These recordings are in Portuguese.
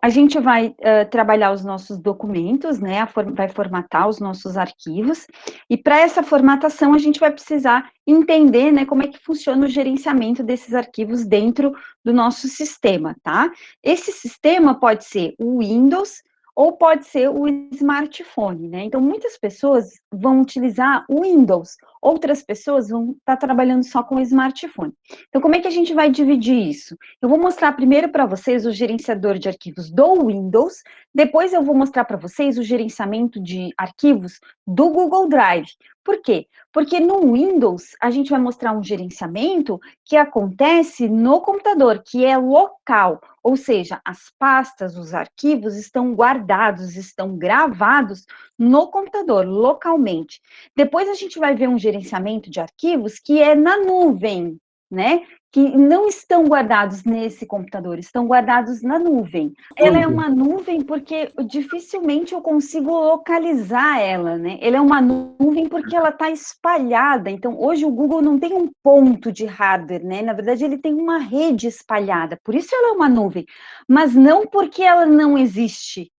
a gente vai trabalhar os nossos documentos, né, vai formatar os nossos arquivos, e para essa formatação a gente vai precisar entender, né, como é que funciona o gerenciamento desses arquivos dentro do nosso sistema, tá? Esse sistema pode ser o Windows ou pode ser o smartphone, né? Então, muitas pessoas vão utilizar o Windows, outras pessoas vão estar trabalhando só com o smartphone. Então, como é que a gente vai dividir isso? Eu vou mostrar primeiro para vocês o gerenciador de arquivos do Windows, depois eu vou mostrar para vocês o gerenciamento de arquivos do Google Drive. Por quê? Porque no Windows a gente vai mostrar um gerenciamento que acontece no computador, que é local, ou seja, as pastas, os arquivos estão guardados, estão gravados no computador, localmente. Depois a gente vai ver um gerenciamento de arquivos que é na nuvem, né? Que não estão guardados nesse computador, estão guardados na nuvem. Ela é uma nuvem porque dificilmente eu consigo localizar ela, né? Ela é uma nuvem porque ela está espalhada. Então, hoje o Google não tem um ponto de hardware, né? Na verdade, ele tem uma rede espalhada. Por isso ela é uma nuvem, mas não porque ela não existe.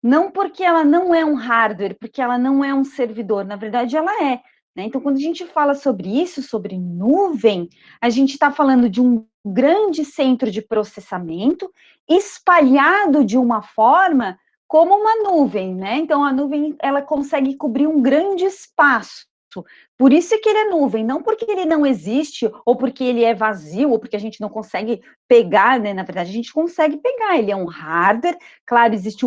Não porque ela não é um hardware, porque ela não é um servidor. Na verdade, ela é. Né? Então, quando a gente fala sobre isso, sobre nuvem, a gente está falando de um grande centro de processamento espalhado de uma forma como uma nuvem, né? Então, a nuvem, ela consegue cobrir um grande espaço. Por isso é que ele é nuvem, não porque ele não existe, ou porque ele é vazio, ou porque a gente não consegue pegar, né? Na verdade, a gente consegue pegar, ele é um hardware, claro, existe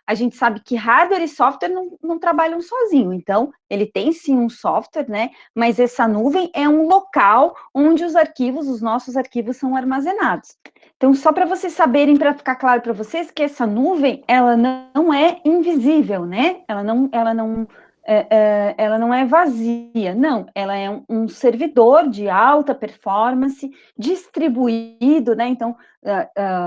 a gente sabe que hardware e software não trabalham sozinho, então ele tem sim um software, né? Mas essa nuvem é um local onde os arquivos, os nossos arquivos são armazenados. Então, só para vocês saberem, para ficar claro para vocês, que essa nuvem, ela não é invisível, né? Ela não é vazia, não, ela é um servidor de alta performance, distribuído, né? Então,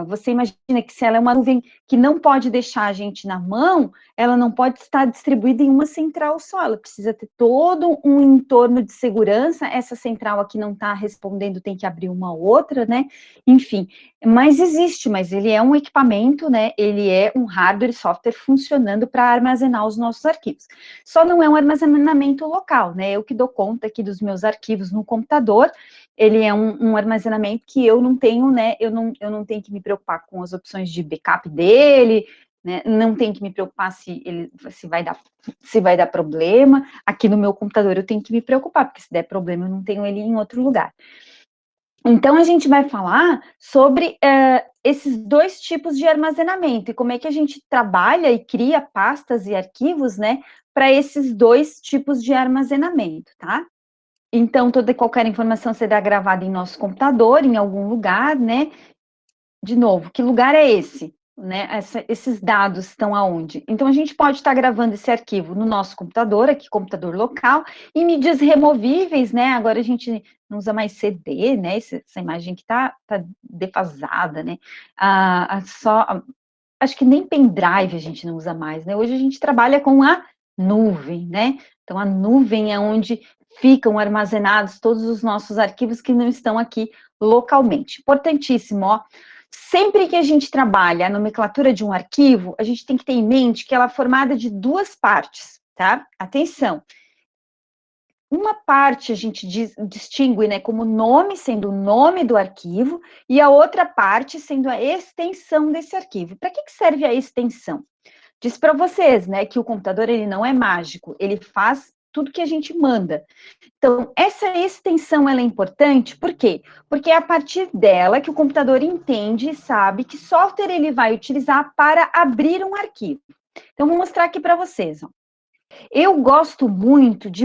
você imagina que se ela é uma nuvem que não pode deixar a gente na mão, ela não pode estar distribuída em uma central só, ela precisa ter todo um entorno de segurança, essa central aqui não está respondendo, tem que abrir uma outra, né? Enfim, mas existe, mas ele é um equipamento, né? Ele é um hardware e software funcionando para armazenar os nossos arquivos. Só não é um armazenamento local, né? Eu que dou conta aqui dos meus arquivos no computador, ele é um armazenamento que eu não tenho, né? Eu não tenho que me preocupar com as opções de backup dele, né? Não tenho que me preocupar se vai dar problema. Aqui no meu computador eu tenho que me preocupar, porque se der problema eu não tenho ele em outro lugar. Então, a gente vai falar sobre esses dois tipos de armazenamento e como é que a gente trabalha e cria pastas e arquivos, né, para esses dois tipos de armazenamento, tá? Então, toda e qualquer informação será gravada em nosso computador, em algum lugar, né? De novo, que lugar é esse? Né? Esses dados estão aonde? Então, a gente pode estar gravando esse arquivo no nosso computador, aqui, computador local, em mídias removíveis, né? Agora a gente não usa mais CD, né? Essa imagem que tá defasada, né? Acho que nem pendrive a gente não usa mais, né? Hoje a gente trabalha com a nuvem, né? Então, a nuvem é onde ficam armazenados todos os nossos arquivos que não estão aqui localmente. Importantíssimo, ó. Sempre que a gente trabalha a nomenclatura de um arquivo, a gente tem que ter em mente que ela é formada de duas partes, tá? Atenção. Uma parte a gente distingue, né, como nome, sendo o nome do arquivo, e a outra parte sendo a extensão desse arquivo. Para que serve a extensão? Diz para vocês, né, que o computador ele não é mágico, ele faz tudo que a gente manda. Então, essa extensão ela é importante, por quê? Porque é a partir dela que o computador entende e sabe que software ele vai utilizar para abrir um arquivo. Então, vou mostrar aqui para vocês. Ó. Eu gosto muito de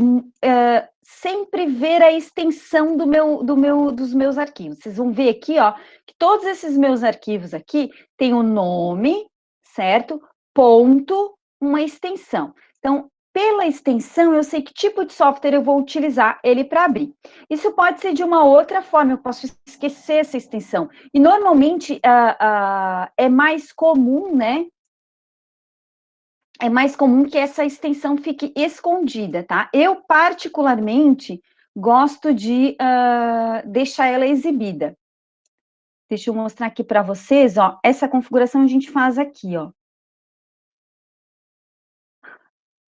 sempre ver a extensão dos meus arquivos. Vocês vão ver aqui, ó, que todos esses meus arquivos aqui têm o nome, certo? Ponto, uma extensão. Então, pela extensão, eu sei que tipo de software eu vou utilizar ele para abrir. Isso pode ser de uma outra forma, eu posso esquecer essa extensão. E normalmente é mais comum, né? É mais comum que essa extensão fique escondida, tá? Eu, particularmente, gosto de deixar ela exibida. Deixa eu mostrar aqui para vocês, ó, essa configuração a gente faz aqui, ó.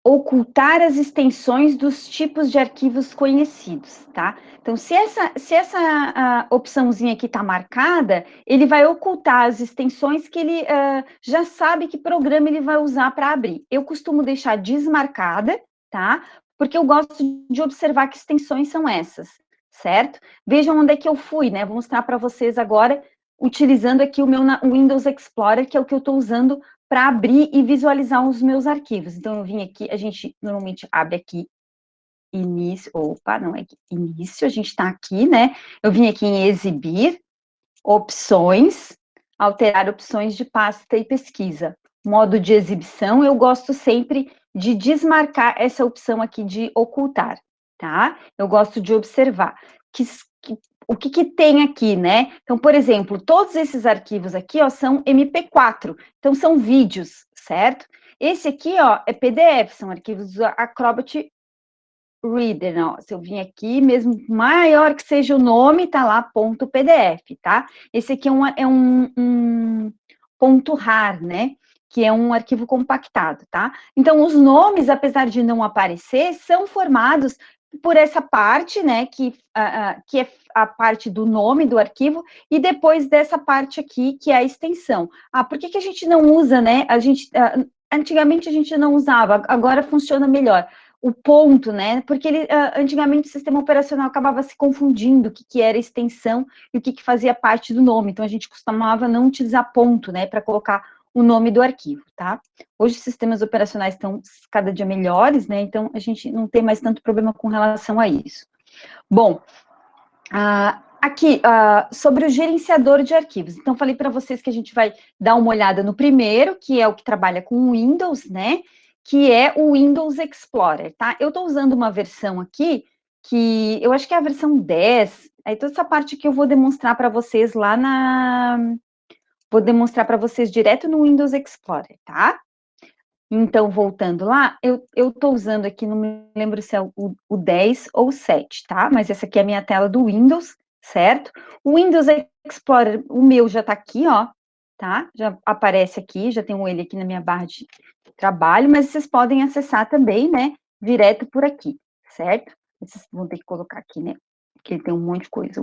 Ocultar as extensões dos tipos de arquivos conhecidos, tá? Então, se essa opçãozinha aqui está marcada, ele vai ocultar as extensões que ele já sabe que programa ele vai usar para abrir. Eu costumo deixar desmarcada, tá? Porque eu gosto de observar que extensões são essas, certo? Vejam onde é que eu fui, né? Vou mostrar para vocês agora, utilizando aqui o meu Windows Explorer, que é o que eu estou usando para abrir e visualizar os meus arquivos. Então, eu vim aqui, a gente normalmente abre aqui início, opa, não é aqui, início, a gente está aqui, né? Eu vim aqui em exibir, opções, alterar opções de pasta e pesquisa. Modo de exibição, eu gosto sempre de desmarcar essa opção aqui de ocultar, tá? Eu gosto de observar o que tem aqui, né? Então, por exemplo, todos esses arquivos aqui, ó, são MP4, então são vídeos, certo? Esse aqui, ó, é PDF, são arquivos do Acrobat Reader, ó, se eu vim aqui, mesmo maior que seja o nome, tá lá, ponto PDF, tá? Esse aqui é um ponto RAR, né? Que é um arquivo compactado, tá? Então, os nomes, apesar de não aparecer, são formados por essa parte, né? Que é a parte do nome do arquivo, e depois dessa parte aqui, que é a extensão. Ah, por que a gente não usa, né? Antigamente a gente não usava, agora funciona melhor o ponto, né? Porque antigamente o sistema operacional acabava se confundindo o que era extensão e o que fazia parte do nome. Então a gente costumava não utilizar ponto, né, para colocar o nome do arquivo, tá? Hoje os sistemas operacionais estão cada dia melhores, né? Então a gente não tem mais tanto problema com relação a isso. Bom, aqui, sobre o gerenciador de arquivos. Então, falei para vocês que a gente vai dar uma olhada no primeiro, que é o que trabalha com Windows, né? Que é o Windows Explorer, tá? Eu estou usando uma versão aqui, que eu acho que é a versão 10. Aí toda essa parte que eu vou demonstrar para vocês lá Vou demonstrar para vocês direto no Windows Explorer, tá? Então, voltando lá, eu estou usando aqui, não me lembro se é o 10 ou o 7, tá? Mas essa aqui é a minha tela do Windows, certo? O Windows Explorer, o meu já está aqui, ó, tá? Já aparece aqui, já tenho ele aqui na minha barra de trabalho, mas vocês podem acessar também, né? Direto por aqui, certo? Vocês vão ter que colocar aqui, né? Porque ele tem um monte de coisa.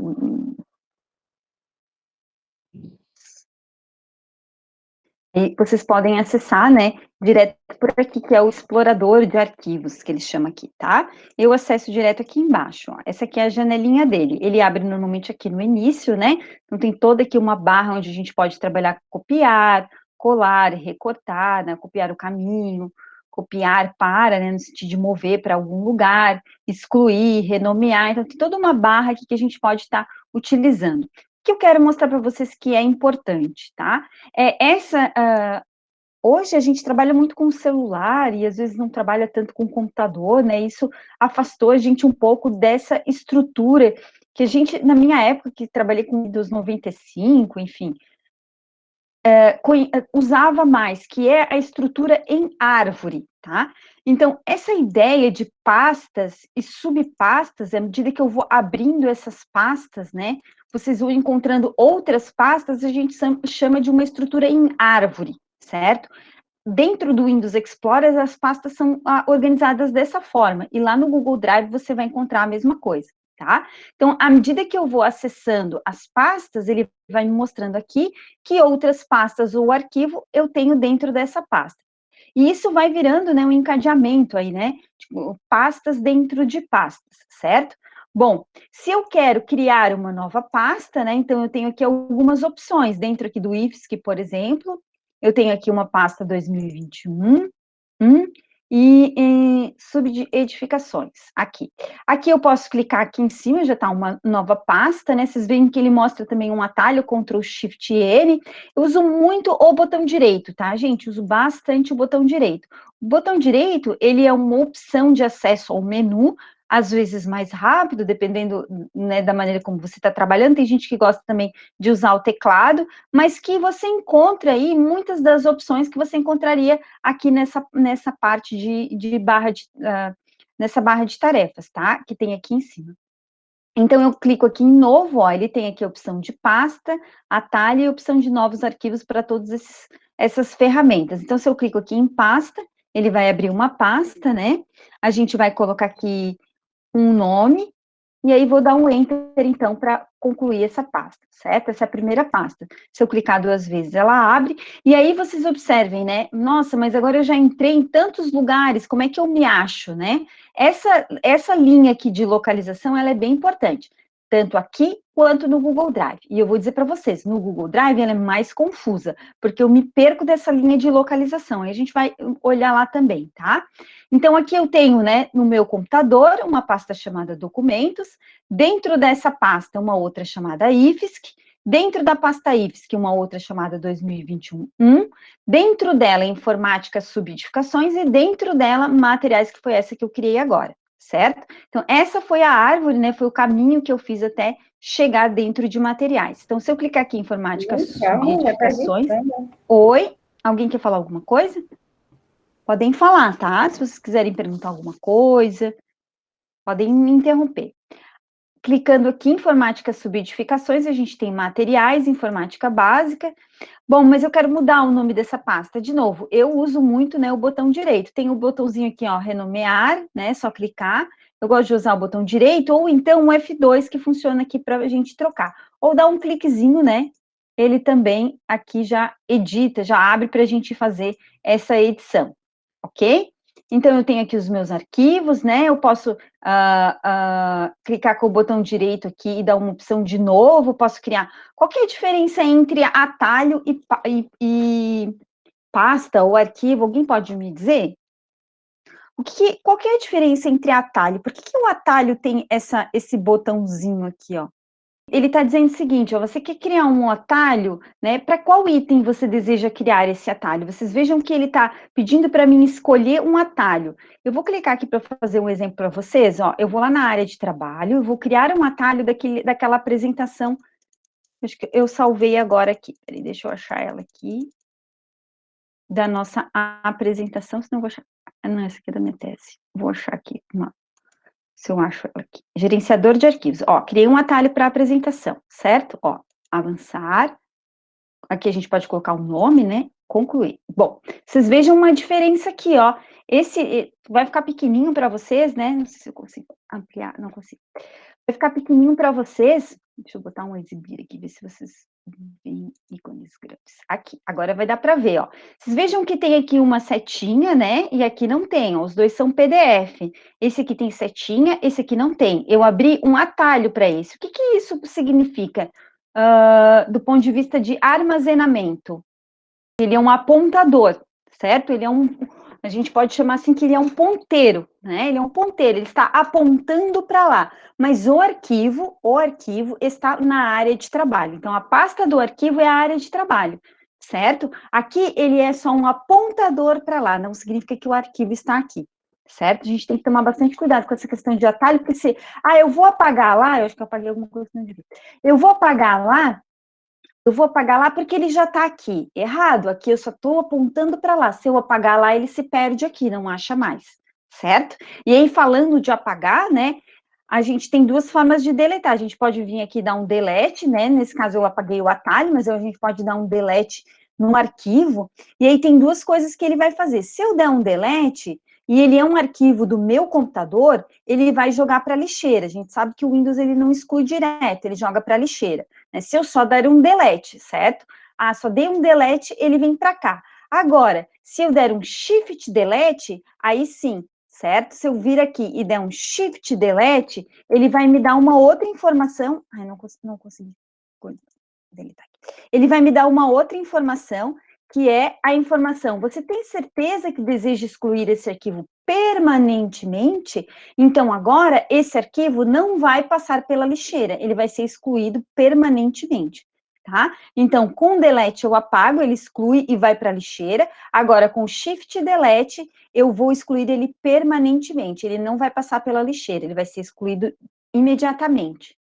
E vocês podem acessar, né, direto por aqui, que é o explorador de arquivos, que eles chamam aqui, tá? Eu acesso direto aqui embaixo, ó. Essa aqui é a janelinha dele. Ele abre normalmente aqui no início, né? Então, tem toda aqui uma barra onde a gente pode trabalhar, copiar, colar, recortar, né? Copiar o caminho, copiar para, né, no sentido de mover para algum lugar, excluir, renomear. Então, tem toda uma barra aqui que a gente pode estar utilizando. O que eu quero mostrar para vocês que é importante, tá? Hoje a gente trabalha muito com o celular e às vezes não trabalha tanto com o computador, né? Isso afastou a gente um pouco dessa estrutura que a gente, na minha época, que trabalhei com Windows 95, enfim, usava mais, que é a estrutura em árvore, tá? Então, essa ideia de pastas e subpastas, à medida que eu vou abrindo essas pastas, né? Vocês vão encontrando outras pastas, a gente chama de uma estrutura em árvore, certo? Dentro do Windows Explorer, as pastas são organizadas dessa forma, e lá no Google Drive você vai encontrar a mesma coisa, tá? Então, à medida que eu vou acessando as pastas, ele vai me mostrando aqui que outras pastas ou arquivo eu tenho dentro dessa pasta. E isso vai virando, né, um encadeamento aí, né? Tipo, pastas dentro de pastas, certo? Bom, se eu quero criar uma nova pasta, né, então eu tenho aqui algumas opções, dentro aqui do IFSC, por exemplo, eu tenho aqui uma pasta 2021, e subedificações, aqui. Aqui eu posso clicar aqui em cima, já está uma nova pasta, né? Vocês veem que ele mostra também um atalho, Ctrl Shift N. Eu uso muito o botão direito, tá, gente? Uso bastante o botão direito. O botão direito, ele é uma opção de acesso ao menu, às vezes mais rápido, dependendo, né, da maneira como você está trabalhando. Tem gente que gosta também de usar o teclado, mas que você encontra aí muitas das opções que você encontraria aqui nessa parte nessa barra de tarefas, tá? Que tem aqui em cima. Então, eu clico aqui em novo, ó, ele tem aqui a opção de pasta, atalho e a opção de novos arquivos para todas essas ferramentas. Então, se eu clico aqui em pasta, ele vai abrir uma pasta, né? A gente vai colocar aqui um nome, e aí vou dar um Enter, então, para concluir essa pasta, certo? Essa é a primeira pasta. Se eu clicar 2 vezes, ela abre, e aí vocês observem, né? Nossa, mas agora eu já entrei em tantos lugares, como é que eu me acho, né? Essa linha aqui de localização, ela é bem importante, tanto aqui quanto no Google Drive. E eu vou dizer para vocês, no Google Drive ela é mais confusa, porque eu me perco dessa linha de localização, aí a gente vai olhar lá também, tá? Então, aqui eu tenho, né, no meu computador, uma pasta chamada Documentos, dentro dessa pasta, uma outra chamada IFSC, dentro da pasta IFSC, uma outra chamada 2021, dentro dela, Informática Subedificações, e dentro dela, Materiais, que foi essa que eu criei agora, certo? Então, essa foi a árvore, né, foi o caminho que eu fiz até chegar dentro de materiais. Então, se eu clicar aqui em Informática Subedificações... Oi? Alguém quer falar alguma coisa? Podem falar, tá? Se vocês quiserem perguntar alguma coisa, podem me interromper. Clicando aqui em Informática Subedificações, a gente tem Materiais, Informática Básica. Bom, mas eu quero mudar o nome dessa pasta. De novo, eu uso muito, né, o botão direito. Tem o botãozinho aqui, ó, renomear, né, só clicar. Eu gosto de usar o botão direito, ou então o F2, que funciona aqui para a gente trocar. Ou dar um cliquezinho, né, ele também aqui já edita, já abre para a gente fazer essa edição. Ok? Então, eu tenho aqui os meus arquivos, né? Eu posso clicar com o botão direito aqui e dar uma opção de novo, posso criar. Qual que é a diferença entre atalho e pasta ou arquivo? Alguém pode me dizer? Qual que é a diferença entre atalho? Por que o atalho tem esse botãozinho aqui, ó? Ele está dizendo o seguinte, ó, você quer criar um atalho, né? Para qual item você deseja criar esse atalho? Vocês vejam que ele está pedindo para mim escolher um atalho. Eu vou clicar aqui para fazer um exemplo para vocês, ó. Eu vou lá na área de trabalho, eu vou criar um atalho daquela apresentação. Acho que eu salvei agora aqui. Peraí, deixa eu achar ela aqui. Da nossa apresentação, senão eu vou achar. Não, essa aqui é da minha tese. Vou achar aqui uma. Se eu acho ela aqui. Gerenciador de arquivos. Ó, criei um atalho para apresentação, certo? Ó, avançar. Aqui a gente pode colocar um nome, né? Concluir. Bom, vocês vejam uma diferença aqui, ó. Esse vai ficar pequenininho para vocês, né? Não sei se eu consigo ampliar, não consigo. Vai ficar pequenininho para vocês. Deixa eu botar um exibir aqui, ver se vocês veem ícones grandes. Aqui, agora vai dar para ver, ó. Vocês vejam que tem aqui uma setinha, né? E aqui não tem, ó. Os dois são PDF. Esse aqui tem setinha, esse aqui não tem. Eu abri um atalho para esse. O que isso significa? Do ponto de vista de armazenamento. Ele é um apontador, certo? A gente pode chamar assim que ele é um ponteiro, né? Ele é um ponteiro, ele está apontando para lá. Mas o arquivo está na área de trabalho. Então, a pasta do arquivo é a área de trabalho, certo? Aqui ele é só um apontador para lá, não significa que o arquivo está aqui. Certo? A gente tem que tomar bastante cuidado com essa questão de atalho, porque se, eu vou apagar lá, eu acho que eu apaguei alguma coisa no vídeo. Eu vou apagar lá porque ele já está aqui. Errado, aqui eu só estou apontando para lá. Se eu apagar lá, ele se perde aqui, não acha mais, certo? E aí, falando de apagar, né, a gente tem duas formas de deletar. A gente pode vir aqui e dar um delete, né? Nesse caso, eu apaguei o atalho, mas a gente pode dar um delete num arquivo. E aí, tem duas coisas que ele vai fazer. Se eu der um delete, e ele é um arquivo do meu computador, ele vai jogar para a lixeira. A gente sabe que o Windows ele não exclui direto, ele joga para a lixeira. Né? Se eu só der um delete, certo? Só dei um delete, ele vem para cá. Agora, se eu der um shift delete, aí sim, certo? Se eu vir aqui e der um shift delete, ele vai me dar uma outra informação. Ai, não consegui deletar aqui. Ele vai me dar uma outra informação, que é a informação. Você tem certeza que deseja excluir esse arquivo permanentemente? Então, agora, esse arquivo não vai passar pela lixeira, ele vai ser excluído permanentemente, tá? Então, com delete eu apago, ele exclui e vai para a lixeira. Agora, com shift delete, eu vou excluir ele permanentemente, ele não vai passar pela lixeira, ele vai ser excluído imediatamente,